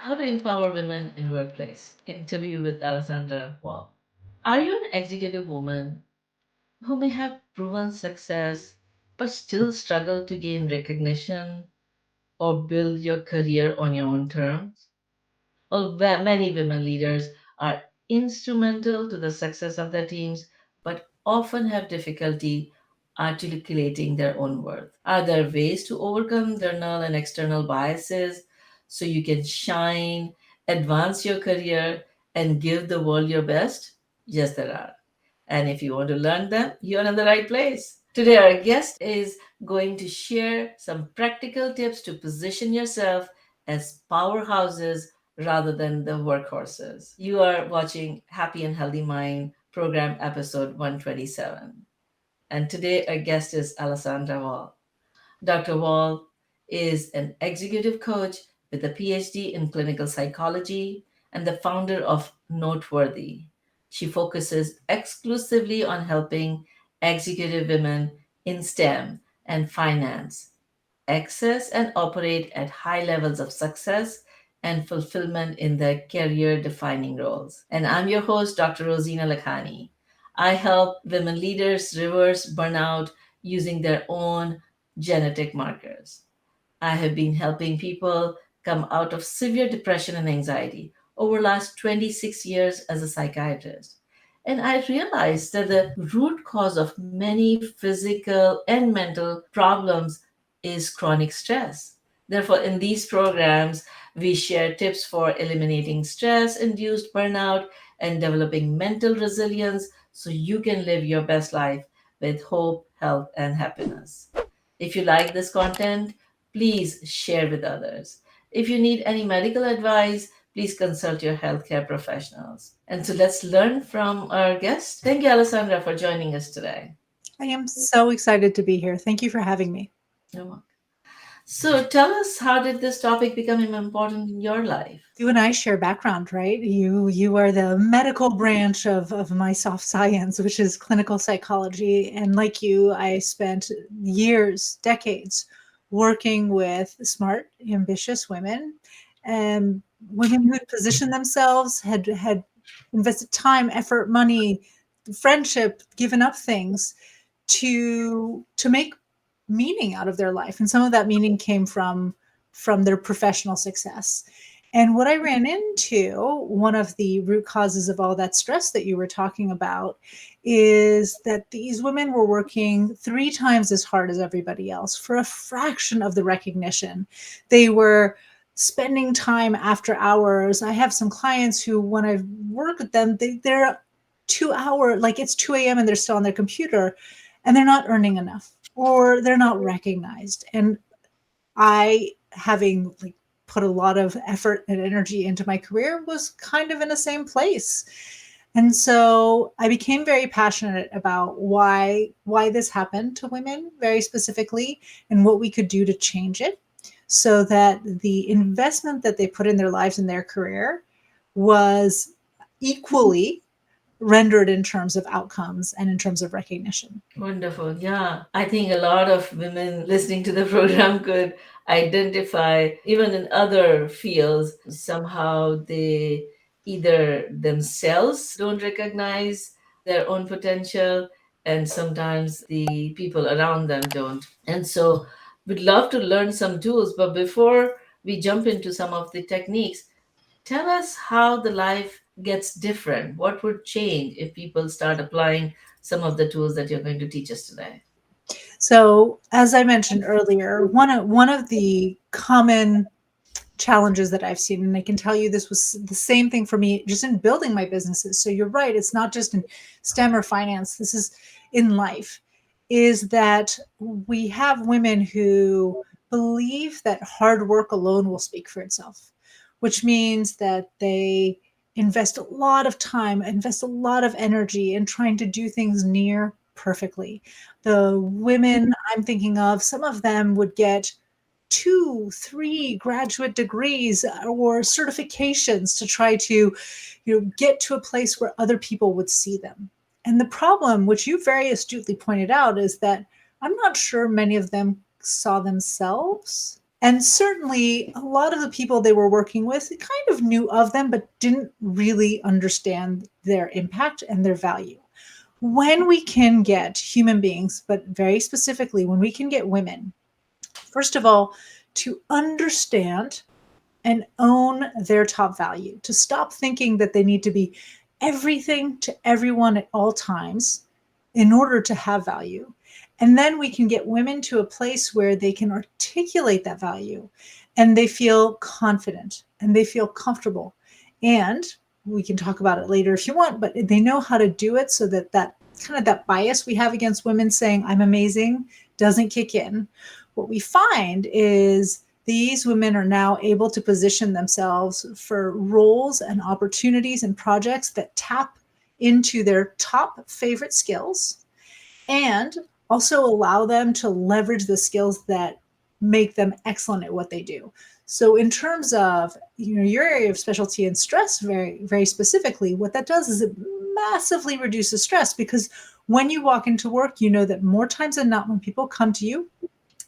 How to Empower Women in Workplace. Interview with Alessandra Wall. Are you an executive woman who may have proven success but still struggle to gain recognition or build your career on your own terms? Well, many women leaders are instrumental to the success of their teams, but often have difficulty articulating their own worth. Are there ways to overcome internal and external biases so you can shine, advance your career, and give the world your best? Yes, there are. And if you want to learn them, you're in the right place. Today, our guest is going to share some practical tips to position yourself as powerhouses rather than the workhorses. You are watching Happy and Healthy Mind program episode 127. And today, our guest is Alessandra Wall. Dr. Wall is an executive coach with a PhD in clinical psychology and the founder of Noteworthy. She focuses exclusively on helping executive women in STEM and finance access and operate at high levels of success and fulfillment in their career defining roles. And I'm your host, Dr. Rozina-Happy. I help women leaders reverse burnout using their own genetic markers. I have been helping people come out of severe depression and anxiety over the last 26 years as a psychiatrist. And I realized that the root cause of many physical and mental problems is chronic stress. Therefore, in these programs, we share tips for eliminating stress induced burnout and developing mental resilience so you can live your best life with hope, health, and happiness. If you like this content, please share with others. If you need any medical advice, please consult your healthcare professionals. And so let's learn from our guest. Thank you, Alessandra, for joining us today. I am so excited to be here. Thank you for having me. You're welcome. So tell us, how did this topic become important in your life? You and I share background, right? You are the medical branch of my soft science, which is clinical psychology. And like you, I spent years, decades working with smart, ambitious women and women who had positioned themselves, had invested time, effort, money, friendship, given up things to make meaning out of their life, and some of that meaning came from their professional success. And what I ran into, one of the root causes of all that stress that you were talking about, is that these women were working 3 times as hard as everybody else for a fraction of the recognition. They were spending time after hours. I have some clients who, when I work with them, they're 2 hour, like it's 2 a.m. and they're still on their computer and they're not earning enough or they're not recognized. And I, having like put a lot of effort and energy into my career, was kind of in the same place. And so I became very passionate about why this happened to women very specifically and what we could do to change it so that the investment that they put in their lives and their career was equally rendered in terms of outcomes and in terms of recognition. Wonderful. Yeah. I think a lot of women listening to the program could identify, even in other fields, somehow they either themselves don't recognize their own potential, and sometimes the people around them don't. And so we'd love to learn some tools. But before we jump into some of the techniques, tell us how the life gets different. What would change if people start applying some of the tools that you're going to teach us today? So, as I mentioned earlier, one of the common challenges that I've seen, and I can tell you this was the same thing for me just in building my businesses. So you're right, it's not just in STEM or finance, this is in life, is that we have women who believe that hard work alone will speak for itself, which means that they invest a lot of time, invest a lot of energy in trying to do things near perfectly. The women I'm thinking of, some of them would get 2, 3 graduate degrees or certifications to try to, get to a place where other people would see them. And the problem, which you very astutely pointed out, is that I'm not sure many of them saw themselves And certainly, a lot of the people they were working with kind of knew of them, but didn't really understand their impact and their value. When we can get human beings, but very specifically, when we can get women, first of all, to understand and own their top value, to stop thinking that they need to be everything to everyone at all times in order to have value. And then we can get women to a place where they can articulate that value and they feel confident and they feel comfortable. And we can talk about it later if you want, but they know how to do it so that that kind of that bias we have against women saying I'm amazing doesn't kick in. What we find is these women are now able to position themselves for roles and opportunities and projects that tap into their top favorite skills and also allow them to leverage the skills that make them excellent at what they do. So in terms of your area of specialty and stress, very specifically, what that does is it massively reduces stress, because when you walk into work, you know that more times than not when people come to you,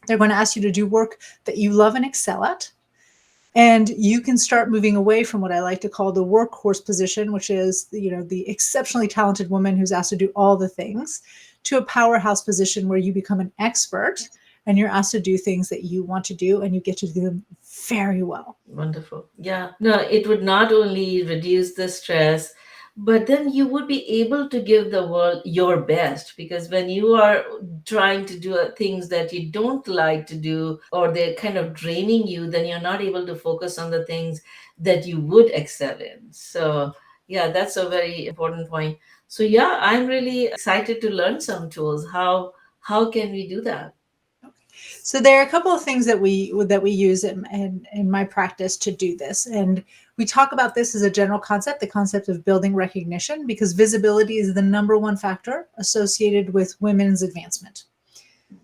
they're going to ask you to do work that you love and excel at. And you can start moving away from what I like to call the workhorse position, which is the exceptionally talented woman who's asked to do all the things, to a powerhouse position where you become an expert and you're asked to do things that you want to do and you get to do them very well. Wonderful. Yeah. No, it would not only reduce the stress, but then you would be able to give the world your best, because when you are trying to do things that you don't like to do or they're kind of draining you, then you're not able to focus on the things that you would excel in. So, yeah, that's a very important point. So, yeah, I'm really excited to learn some tools. How can we do that? So there are a couple of things that we use in my practice to do this, and we talk about this as a general concept, the concept of building recognition, because visibility is the number one factor associated with women's advancement.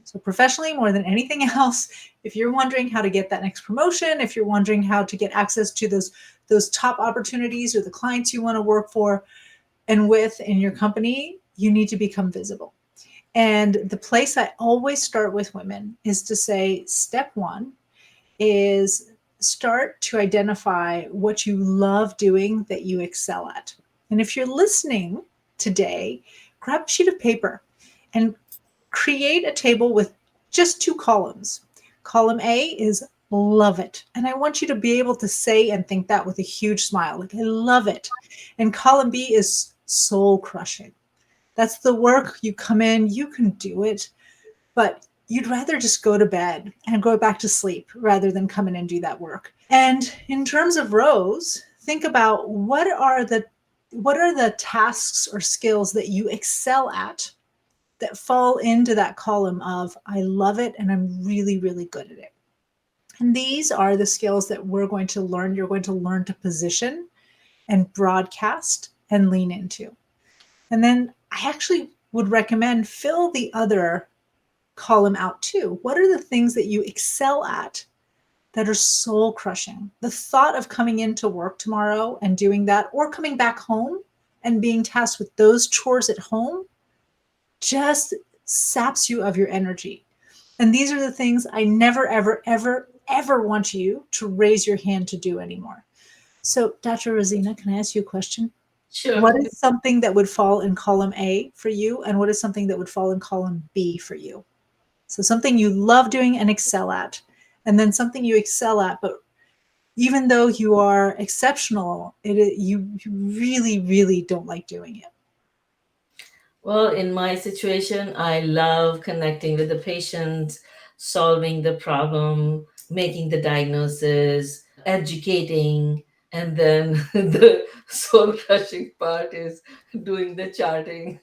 So professionally, more than anything else, if you're wondering how to get that next promotion, if you're wondering how to get access to those top opportunities or the clients you want to work for and with in your company, you need to become visible. And the place I always start with women is to say, step one is start to identify what you love doing that you excel at. And if you're listening today, grab a sheet of paper and create a table with just two columns. Column A is love it. And I want you to be able to say and think that with a huge smile, like, I love it. And column B is soul crushing. That's the work you come in, you can do it, but you'd rather just go to bed and go back to sleep rather than come in and do that work. And in terms of rows, think about what are the tasks or skills that you excel at that fall into that column of I love it and I'm really, really good at it. And these are the skills that we're going to learn. You're going to learn to position and broadcast and lean into. And then I actually would recommend fill the other column out too. What are the things that you excel at that are soul crushing? The thought of coming into work tomorrow and doing that, or coming back home and being tasked with those chores at home, just saps you of your energy. And these are the things I never, ever, ever, ever want you to raise your hand to do anymore. So, Dr. Rozina, can I ask you a question? Sure. What is something that would fall in column A for you, and what is something that would fall in column B for you? So something you love doing and excel at, and then something you excel at, but even though you are exceptional, you really, really don't like doing it. Well, in my situation, I love connecting with the patient, solving the problem, making the diagnosis, educating, and then the soul crushing part is doing the charting,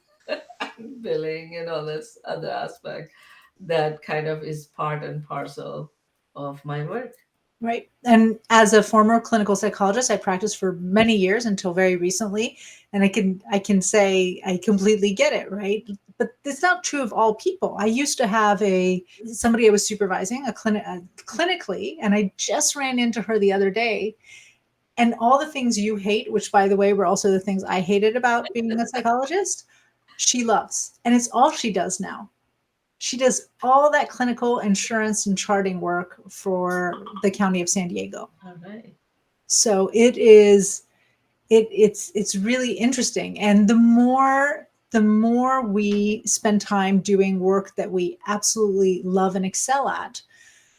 billing, and all this other aspect that kind of is part and parcel of my work. Right. And as a former clinical psychologist, I practiced for many years until very recently. And I can say I completely get it, right? But it's not true of all people. I used to have somebody I was supervising clinically, and I just ran into her the other day. And all the things you hate, which by the way were also the things I hated about being a psychologist, she loves. And it's all she does now. She does all that clinical insurance and charting work for the county of San Diego. All right. So it's really interesting. And the more we spend time doing work that we absolutely love and excel at,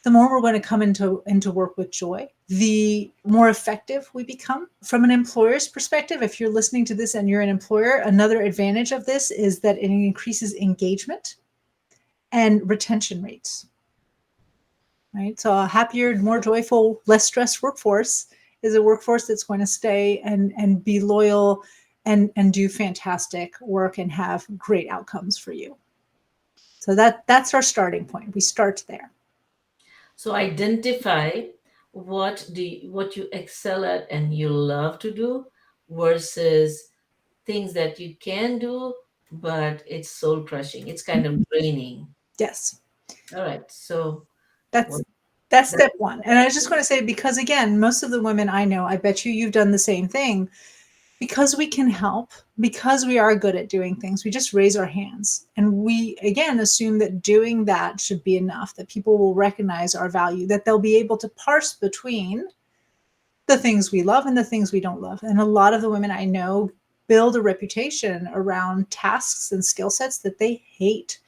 the more we're going to come into work with joy, the more effective we become. From an employer's perspective, if you're listening to this and you're an employer, another advantage of this is that it increases engagement and retention rates, right? So a happier, more joyful, less stressed workforce is a workforce that's going to stay and be loyal and do fantastic work and have great outcomes for you. So that's our starting point. We start there. So identify what you excel at and you love to do versus things that you can do, but it's soul crushing. It's kind of draining. Yes. All right. So That's what that's that step one. And I was just going to say, because again, most of the women I know, I bet you've done the same thing. Because we can help, because we are good at doing things, we just raise our hands. And we, again, assume that doing that should be enough, that people will recognize our value, that they'll be able to parse between the things we love and the things we don't love. And a lot of the women I know build a reputation around tasks and skill sets that they hate.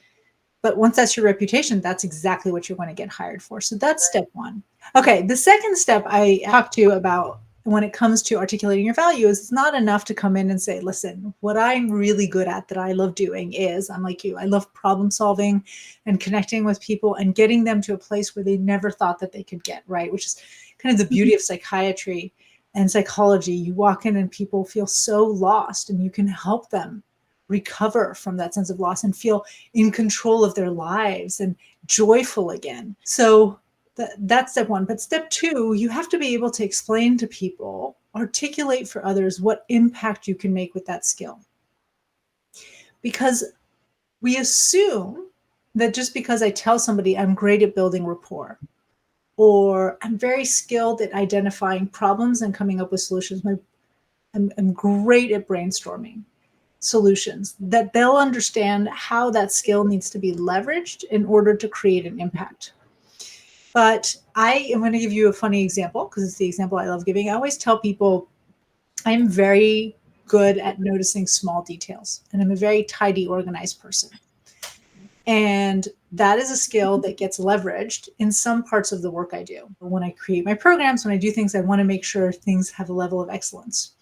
But once that's your reputation, that's exactly what you're going to get hired for. So that's step one. Okay, the second step I talk to you about when it comes to articulating your value is it's not enough to come in and say, listen, what I'm really good at that I love doing is I'm like you. I love problem solving and connecting with people and getting them to a place where they never thought that they could get, right? Which is kind of the beauty of psychiatry and psychology. You walk in and people feel so lost and you can help them recover from that sense of loss and feel in control of their lives and joyful again. So that's step one. But step two, you have to be able to explain to people, articulate for others what impact you can make with that skill. Because we assume that just because I tell somebody I'm great at building rapport, or I'm very skilled at identifying problems and coming up with solutions, I'm great at brainstorming solutions, that they'll understand how that skill needs to be leveraged in order to create an impact. But I am going to give you a funny example because it's the example I love giving. I always tell people I'm very good at noticing small details and I'm a very tidy, organized person. And that is a skill that gets leveraged in some parts of the work I do. When I create my programs, when I do things, I want to make sure things have a level of excellence.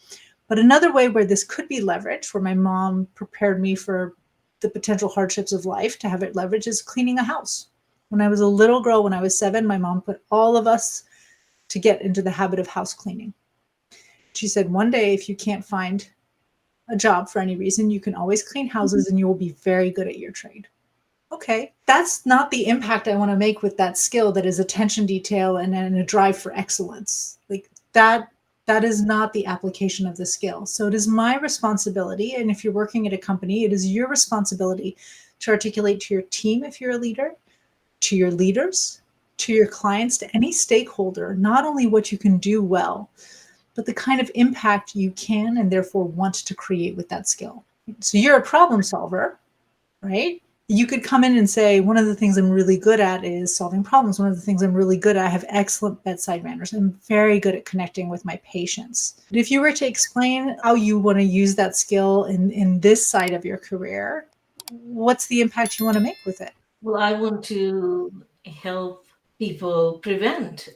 But another way where this could be leveraged, where my mom prepared me for the potential hardships of life to have it leveraged, is cleaning a house. When I was a little girl, when I was 7, my mom put all of us to get into the habit of house cleaning. She said, one day, if you can't find a job for any reason, you can always clean houses and you will be very good at your trade. Okay, that's not the impact I want to make with that skill that is attention detail and a drive for excellence. Like that is not the application of the skill. So it is my responsibility, and if you're working at a company, it is your responsibility to articulate to your team if you're a leader, to your leaders, to your clients, to any stakeholder, not only what you can do well, but the kind of impact you can and therefore want to create with that skill. So you're a problem solver, right? You could come in and say, one of the things I'm really good at is solving problems. One of the things I'm really good at, I have excellent bedside manners. I'm very good at connecting with my patients. But if you were to explain how you want to use that skill in this side of your career, what's the impact you want to make with it? Well, I want to help people prevent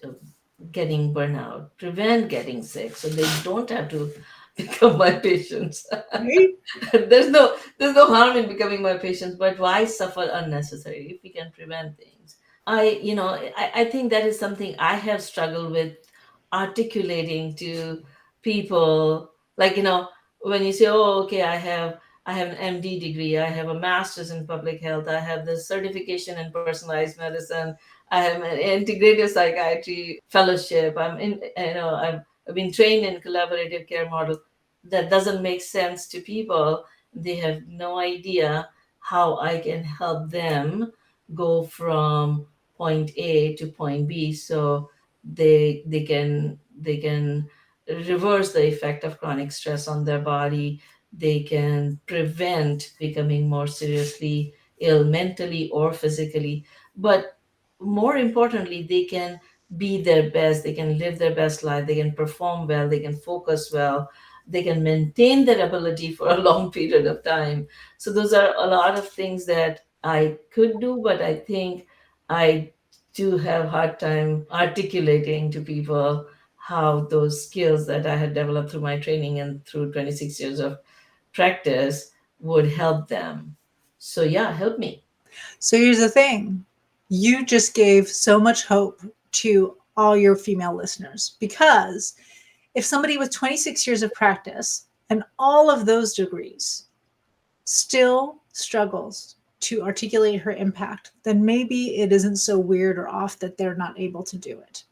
getting burnout, prevent getting sick, so they don't have to become my patients. Right? There's no harm in becoming my patients, but why suffer unnecessarily if we can prevent things? I think that is something I have struggled with articulating to people. Like, when you say, oh, okay, I have an MD degree, I have a master's in public health, I have the certification in personalized medicine, I have an integrative psychiatry fellowship, I've been trained in collaborative care model. That doesn't make sense to people. They have no idea how I can help them go from point A to point B, so they can reverse the effect of chronic stress on their body. They can prevent becoming more seriously ill mentally or physically. But more importantly, they can be their best, they can live their best life, they can perform well, they can focus well, they can maintain their ability for a long period of time. So those are a lot of things that I could do, but I think I do have hard time articulating to people how those skills that I had developed through my training and through 26 years of practice would help them. So yeah, help me. So here's the thing. You just gave so much hope to all your female listeners, because if somebody with 26 years of practice and all of those degrees still struggles to articulate her impact, then maybe it isn't so weird or off that they're not able to do it.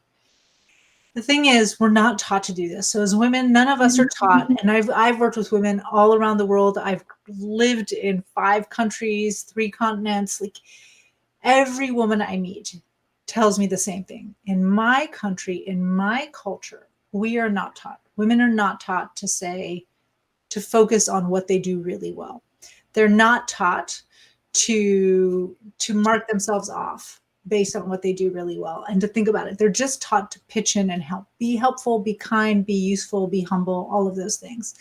The thing is, we're not taught to do this. So as women, none of us are taught. And I've worked with women all around the world. I've lived in 5 countries, 3 continents. Like, every woman I meet tells me the same thing. In my country, in my culture, we are not taught. Women are not taught to focus on what they do really well. They're not taught to mark themselves off based on what they do really well and to think about it. They're just taught to pitch in and help. Be helpful, be kind, be useful, be humble, all of those things.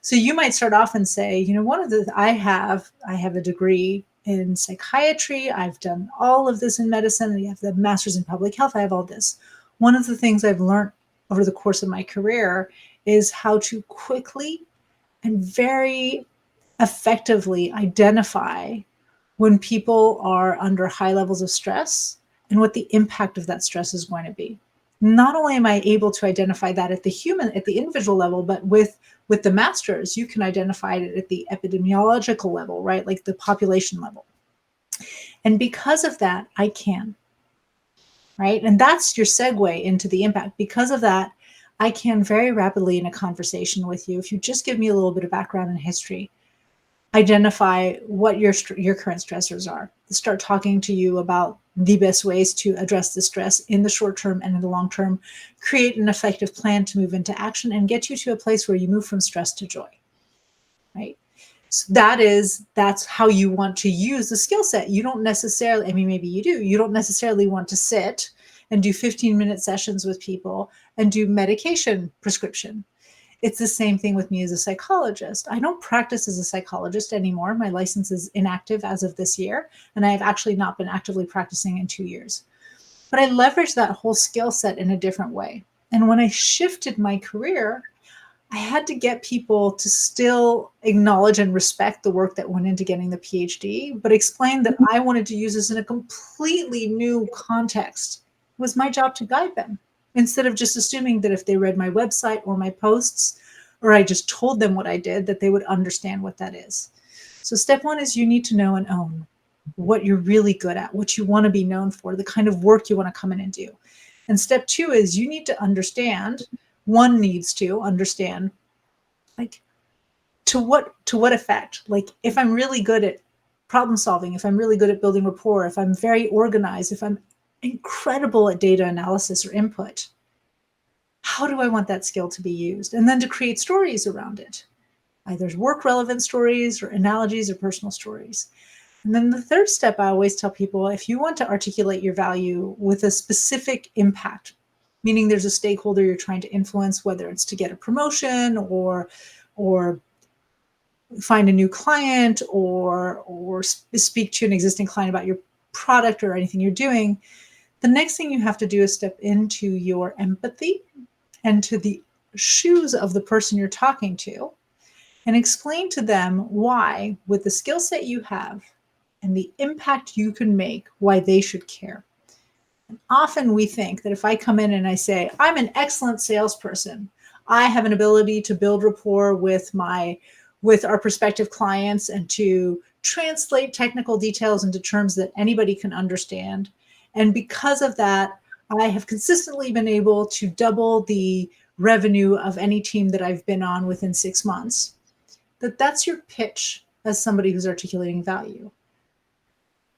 So you might start off and say, one of the I have a degree in psychiatry. I've done all of this in medicine. I have the master's in public health. I have all this. One of the things I've learned over the course of my career is how to quickly and very effectively identify when people are under high levels of stress and what the impact of that stress is going to be. Not only am I able to identify that at the individual level, but with the masters, you can identify it at the epidemiological level, right? Like the population level. And because of that, I can, right? And that's your segue into the impact. Because of that, I can very rapidly in a conversation with you, if you just give me a little bit of background and history, identify what your current stressors are. Start talking to you about the best ways to address the stress in the short term and in the long term. Create an effective plan to move into action and get you to a place where you move from stress to joy, right? So that's how you want to use the skill set. You don't necessarily, I mean, maybe you do. You don't necessarily want to sit and do 15-minute sessions with people and do medication prescription. It's the same thing with me as a psychologist. I don't practice as a psychologist anymore. My license is inactive as of this year, and I have actually not been actively practicing in 2 years. But I leveraged that whole skill set in a different way. And when I shifted my career, I had to get people to still acknowledge and respect the work that went into getting the PhD, but explain that I wanted to use this in a completely new context. It was my job to guide them, instead of just assuming that if they read my website or my posts, or I just told them what I did, that they would understand what that is. So step one is you need to know and own what you're really good at, what you want to be known for, the kind of work you want to come in and do. And step two is you need to understand, one needs to understand, like, to what effect. Like, if I'm really good at problem solving, if I'm really good at building rapport, if I'm very organized, if I'm incredible at data analysis or input, how do I want that skill to be used? And then to create stories around it, either work relevant stories or analogies or personal stories. And then the third step, I always tell people, if you want to articulate your value with a specific impact, meaning there's a stakeholder you're trying to influence, whether it's to get a promotion or find a new client or speak to an existing client about your product or anything you're doing, the next thing you have to do is step into your empathy and to the shoes of the person you're talking to and explain to them why, with the skill set you have and the impact you can make, why they should care. And often we think that if I come in and I say, I'm an excellent salesperson, I have an ability to build rapport with our prospective clients and to translate technical details into terms that anybody can understand. And because of that, I have consistently been able to double the revenue of any team that I've been on within 6 months. That's your pitch as somebody who's articulating value.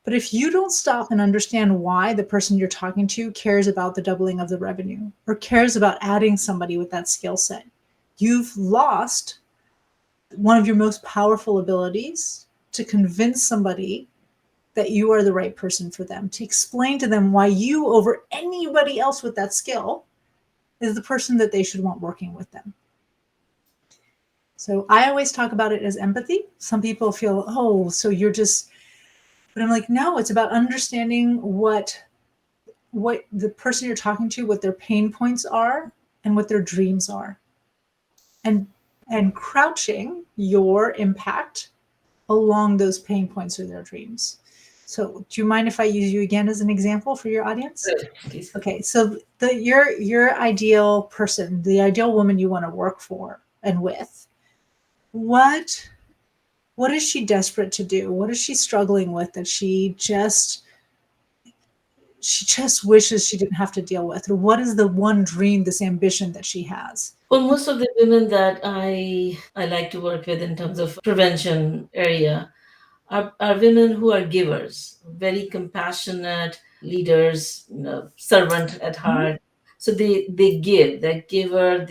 But if you don't stop and understand why the person you're talking to cares about the doubling of the revenue or cares about adding somebody with that skill set, you've lost one of your most powerful abilities to convince somebody that you are the right person for them, to explain to them why you, over anybody else with that skill, is the person that they should want working with them. So I always talk about it as empathy. Some people feel, oh, so you're just, but I'm like, no, it's about understanding what the person you're talking to, what their pain points are and what their dreams are. And crouching your impact along those pain points or their dreams. So do you mind if I use you again as an example for your audience? Good. Please. Okay, so your ideal person, the ideal woman you want to work for and with, what is she desperate to do? What is she struggling with that she just wishes she didn't have to deal with? Or what is the one dream, this ambition that she has? Well, most of the women that I like to work with in terms of prevention area are women who are givers, very compassionate leaders, servant at Mhm. heart. So they give, they're giver,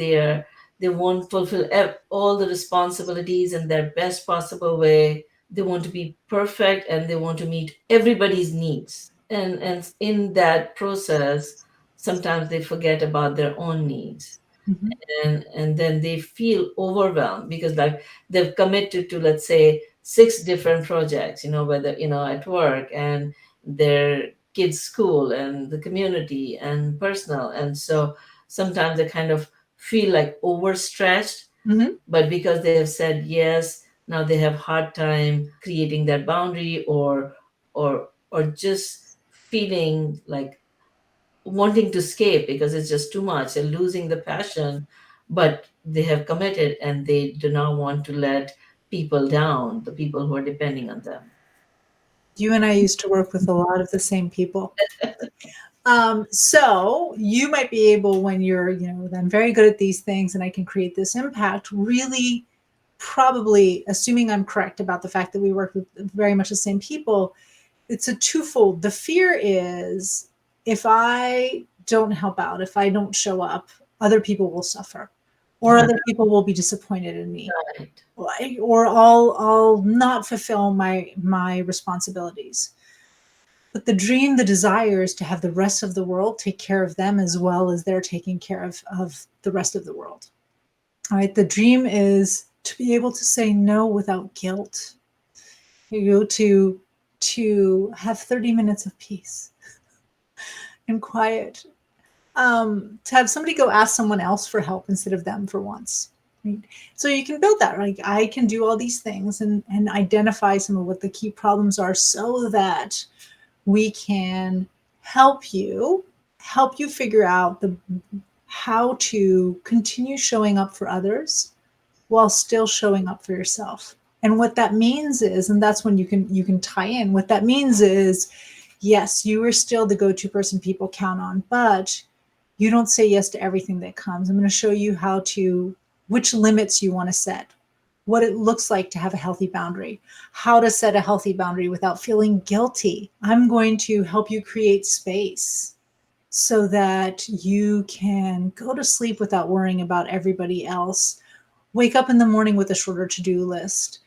they won't fulfill all the responsibilities in their best possible way. They want to be perfect and they want to meet everybody's needs. And in that process, sometimes they forget about their own needs, Mhm. and then they feel overwhelmed because like they've committed to, let's say, 6 different projects, whether at work and their kids school and the community and personal, and so sometimes they kind of feel like overstretched. Mhm. But because they have said yes, now they have hard time creating that boundary, or just feeling like wanting to escape because it's just too much. They're losing the passion, but they have committed and they do not want to let people down, the people who are depending on them. You and I used to work with a lot of the same people. So you might be able, when you're, I'm very good at these things and I can create this impact, really probably, assuming I'm correct about the fact that we work with very much the same people, it's a twofold. The fear is, if I don't help out, if I don't show up, other people will suffer, or Yeah, other people will be disappointed in me, right. or I'll not fulfill my responsibilities. But the dream, the desire is to have the rest of the world take care of them as well as they're taking care of the rest of the world. All right. The dream is to be able to say no without guilt. To have 30 minutes of peace and quiet. To have somebody go ask someone else for help instead of them for once. Right? So you can build that. Like, I can do all these things and identify some of what the key problems are so that we can help you figure out how to continue showing up for others while still showing up for yourself. And what that means is, and that's when you can tie in, what that means is, yes, you are still the go-to person people count on, but you don't say yes to everything that comes. I'm going to show you which limits you want to set, what it looks like to have a healthy boundary, how to set a healthy boundary without feeling guilty. I'm going to help you create space so that you can go to sleep without worrying about everybody else, wake up in the morning with a shorter to-do list.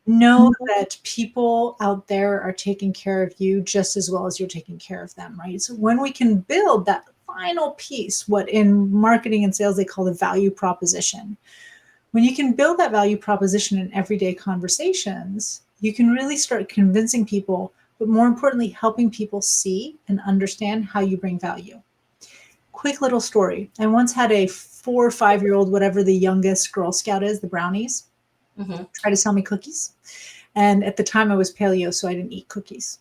Know that people out there are taking care of you just as well as you're taking care of them, right? So when we can build that final piece, what in marketing and sales they call the value proposition, when you can build that value proposition in everyday conversations, you can really start convincing people, but more importantly, helping people see and understand how you bring value. Quick little story. I once had a 4 or 5-year-old, whatever the youngest Girl Scout is, the brownies, Hmm. try to sell me cookies. And at the time I was paleo, so I didn't eat cookies.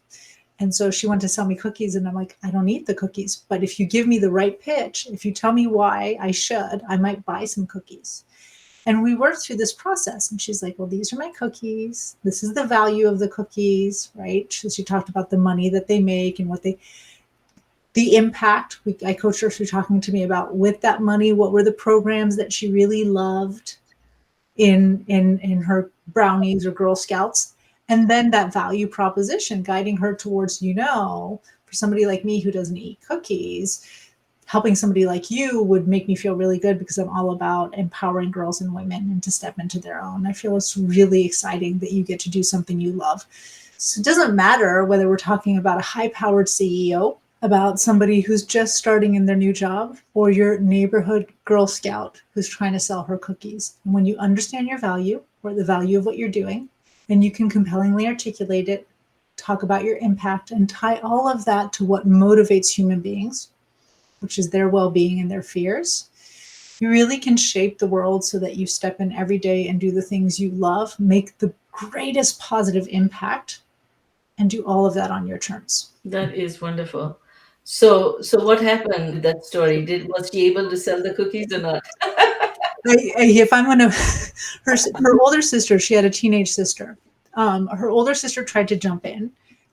And so she wanted to sell me cookies, and I'm like, I don't eat the cookies, but if you give me the right pitch, if you tell me why I should, I might buy some cookies. And we worked through this process. And she's like, well, these are my cookies. This is the value of the cookies, right? She talked about the money that they make and the impact. I coached her through talking to me about, with that money, what were the programs that she really loved in her brownies or Girl Scouts. And then that value proposition guiding her towards, for somebody like me who doesn't eat cookies, helping somebody like you would make me feel really good because I'm all about empowering girls and women and to step into their own. I feel it's really exciting that you get to do something you love. So it doesn't matter whether we're talking about a high powered CEO, about somebody who's just starting in their new job, or your neighborhood Girl Scout who's trying to sell her cookies. And when you understand your value or the value of what you're doing, and you can compellingly articulate it, talk about your impact, and tie all of that to what motivates human beings, which is their well being and their fears, you really can shape the world so that you step in every day and do the things you love, make the greatest positive impact, and do all of that on your terms. That is wonderful. So what happened with that story? Was she able to sell the cookies or not? If I'm gonna, her older sister, she had a teenage sister. Her older sister tried to jump in,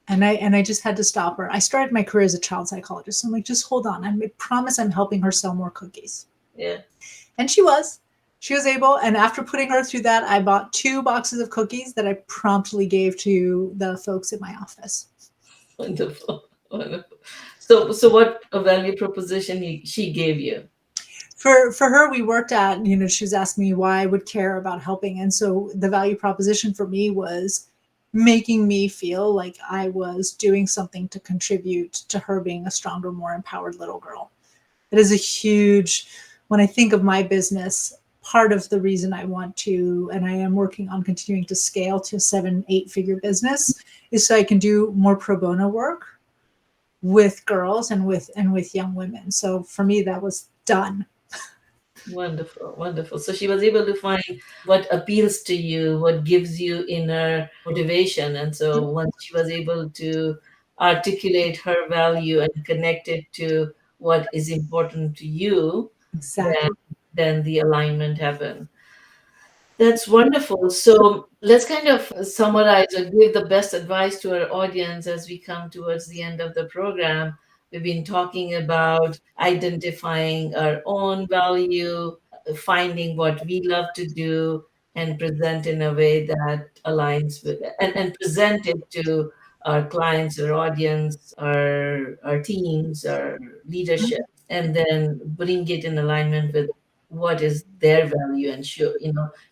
and I just had to stop her. I started my career as a child psychologist. So I'm like, just hold on. I promise I'm helping her sell more cookies. Yeah, And she was able. And after putting her through that, I bought 2 boxes of cookies that I promptly gave to the folks in my office. wonderful, wonderful. So what a value proposition she gave you? For her, we worked at, she was asking me why I would care about helping. And so the value proposition for me was making me feel like I was doing something to contribute to her being a stronger, more empowered little girl. It is a huge, when I think of my business, part of the reason I want to, and I am working on continuing to scale to a 7, 8 figure business, is so I can do more pro bono work with girls and with young women. So for me, that was done. Wonderful, wonderful. So she was able to find what appeals to you, what gives you inner motivation. And so once she was able to articulate her value and connect it to what is important to you, then Exactly. then the alignment happened. That's wonderful. So let's kind of summarize or give the best advice to our audience as we come towards the end of the program. We've been talking about identifying our own value, finding what we love to do, and present in a way that aligns with it, and present it to our clients, our audience, our teams, our leadership, and then bring it in alignment with what is their value and show,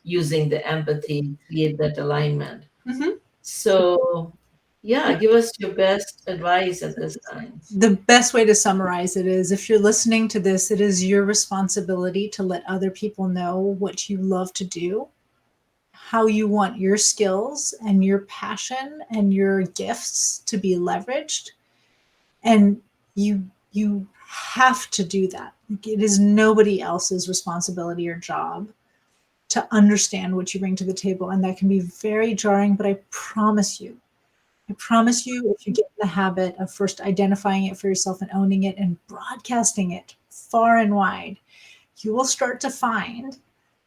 using the empathy, create that alignment. Mhm. So, yeah, give us your best advice at this time. The best way to summarize it is, if you're listening to this, it is your responsibility to let other people know what you love to do, how you want your skills and your passion and your gifts to be leveraged. And you have to do that. It is nobody else's responsibility or job to understand what you bring to the table. And that can be very jarring, but I promise you, if you get in the habit of first identifying it for yourself and owning it and broadcasting it far and wide, you will start to find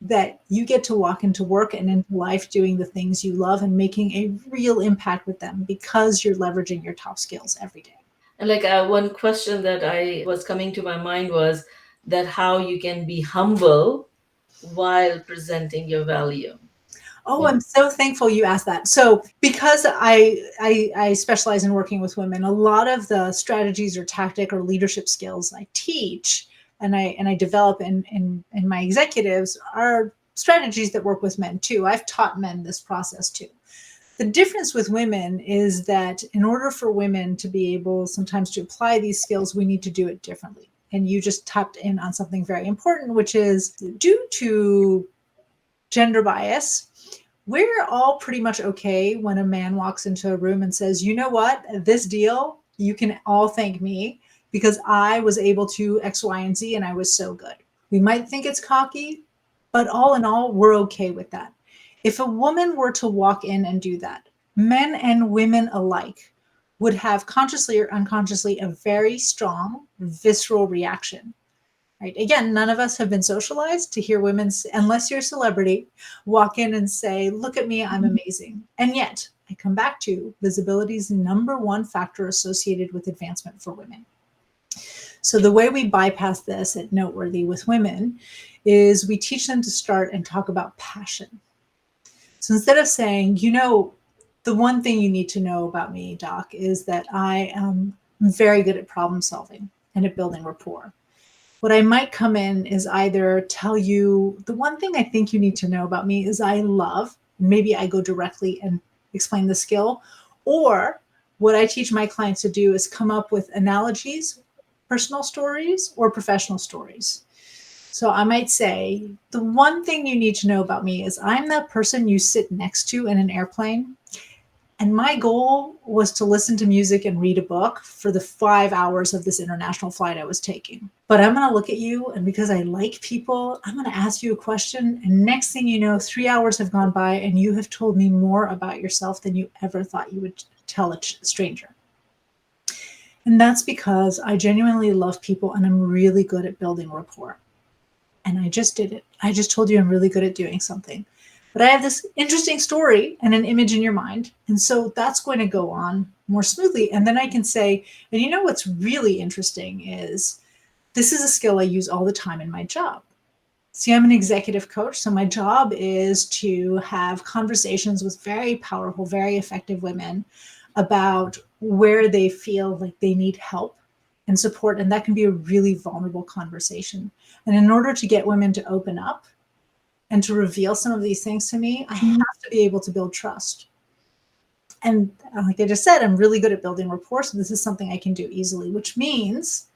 that you get to walk into work and into life doing the things you love and making a real impact with them because you're leveraging your top skills every day. And like one question that I was coming to my mind was that how you can be humble while presenting your value. Oh, What? I'm so thankful you asked that. So, because I specialize in working with women, a lot of the strategies or tactic or leadership skills I teach and I develop in my executives are strategies that work with men too. I've taught men this process too. The difference with women is that in order for women to be able sometimes to apply these skills, we need to do it differently. And you just tapped in on something very important, which is due to gender bias, we're all pretty much okay when a man walks into a room and says, you know what, this deal, you can all thank me because I was able to X, Y, and Z, and I was so good. We might think it's cocky, but all in all, we're okay with that. If a woman were to walk in and do that, men and women alike would have consciously or unconsciously a very strong visceral reaction. Right. Again, none of us have been socialized to hear women, unless you're a celebrity, walk in and say, look at me, I'm amazing. And yet, I come back to visibility is the number one factor associated with advancement for women. So the way we bypass this at Noteworthy with women is we teach them to start and talk about passion. So instead of saying, the one thing you need to know about me, Doc, is that I am very good at problem solving and at building rapport. What I might come in is either tell you the one thing I think you need to know about me is I love, maybe I go directly and explain the skill, Or what I teach my clients to do is come up with analogies, personal stories, or professional stories. So I might say, the one thing you need to know about me is I'm that person you sit next to in an airplane. And my goal was to listen to music and read a book for the 5 hours of this international flight I was taking. But I'm going to look at you, and because I like people, I'm going to ask you a question. And next thing you know, 3 hours have gone by, and you have told me more about yourself than you ever thought you would tell a stranger. And that's because I genuinely love people and I'm really good at building rapport. And I just did it. I just told you I'm really good at doing something. But I have this interesting story and an image in your mind. And so that's going to go on more smoothly. And then I can say, and you know what's really interesting is this is a skill I use all the time in my job. See, I'm an executive coach. So my job is to have conversations with very powerful, very effective women about where they feel like they need help and support. And that can be a really vulnerable conversation. And in order to get women to open up and to reveal some of these things to me, I have to be able to build trust. And like I just said, I'm really good at building rapport. So this is something I can do easily, which means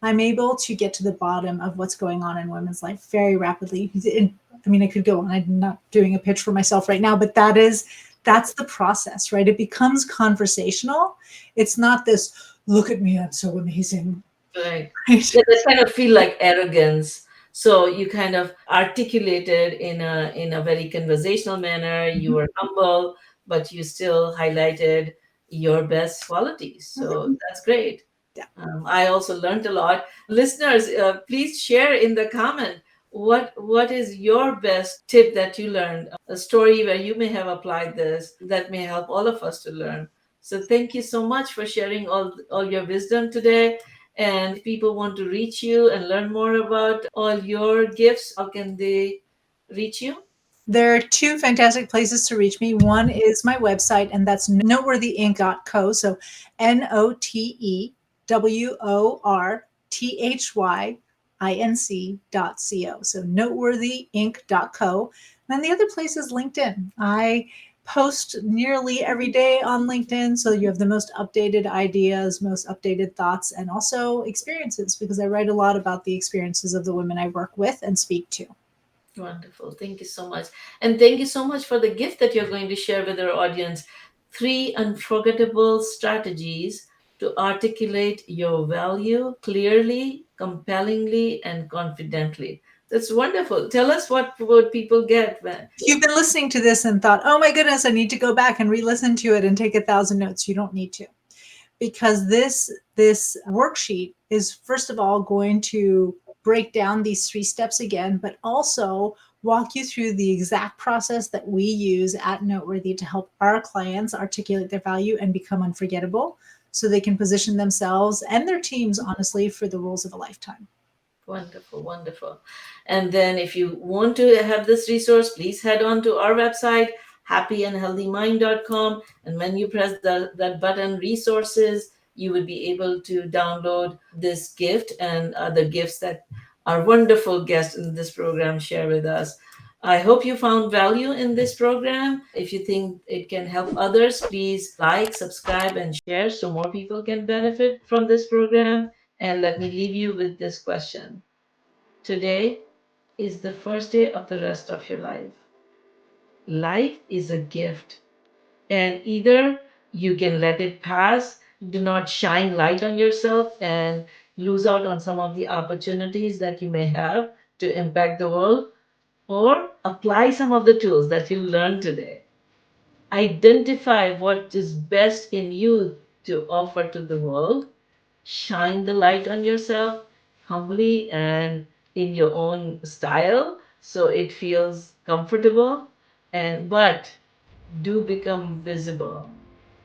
I'm able to get to the bottom of what's going on in women's life very rapidly. I mean, I could go on. I'm not doing a pitch for myself right now, but that's the process, right? It becomes conversational. It's not this, look at me, I'm so amazing. Right. Right? Yeah, that kind of feel like arrogance. So you kind of articulated in a very conversational manner. You were humble, but you still highlighted your best qualities. So Mhm. that's great. Yeah. I also learned a lot. Listeners, please share in the comment what is your best tip that you learned, a story where you may have applied this that may help all of us to learn. So thank you so much for sharing all your wisdom today. And if people want to reach you and learn more about all your gifts, how can they reach you? There are two fantastic places to reach me. One is my website, and that's noteworthyinc.co. So noteworthyinc.co. So noteworthyinc.co. And then the other place is LinkedIn. I post nearly every day on LinkedIn. So you have the most updated ideas, most updated thoughts, and also experiences because I write a lot about the experiences of the women I work with and speak to. Wonderful. Thank you so much. And thank you so much for the gift that you're going to share with our audience. Three unforgettable strategies to articulate your value clearly, compellingly, and confidently. That's wonderful. Tell us what would people get when. If you've been listening to this and thought, oh my goodness, I need to go back and re-listen to it and take 1,000 notes, you don't need to. Because this worksheet is first of all going to break down these 3 steps again, but also walk you through the exact process that we use at Noteworthy to help our clients articulate their value and become unforgettable so they can position themselves and their teams honestly for the roles of a lifetime. Wonderful, wonderful. And then if you want to have this resource, please head on to our website, happyandhealthymind.com. And when you press that button, resources, you would be able to download this gift and other gifts that our wonderful guests in this program share with us. I hope you found value in this program. If you think it can help others, please like, subscribe, and share so more people can benefit from this program. And let me leave you with this question. Today is the first day of the rest of your life. Life is a gift, and either you can let it pass, do not shine light on yourself, and lose out on some of the opportunities that you may have to impact the world, or apply some of the tools that you learned today. Identify what is best in you to offer to the world, shine the light on yourself humbly and in your own style so it feels comfortable, and but do become visible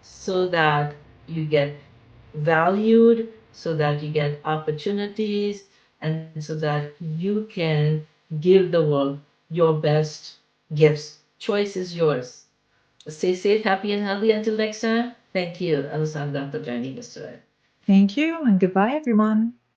so that you get valued, so that you get opportunities, and so that you can give the world your best gifts. Choice is yours. Stay safe, happy, and healthy until next time. Thank you, Alessandra, for joining us today. Thank you and goodbye, everyone.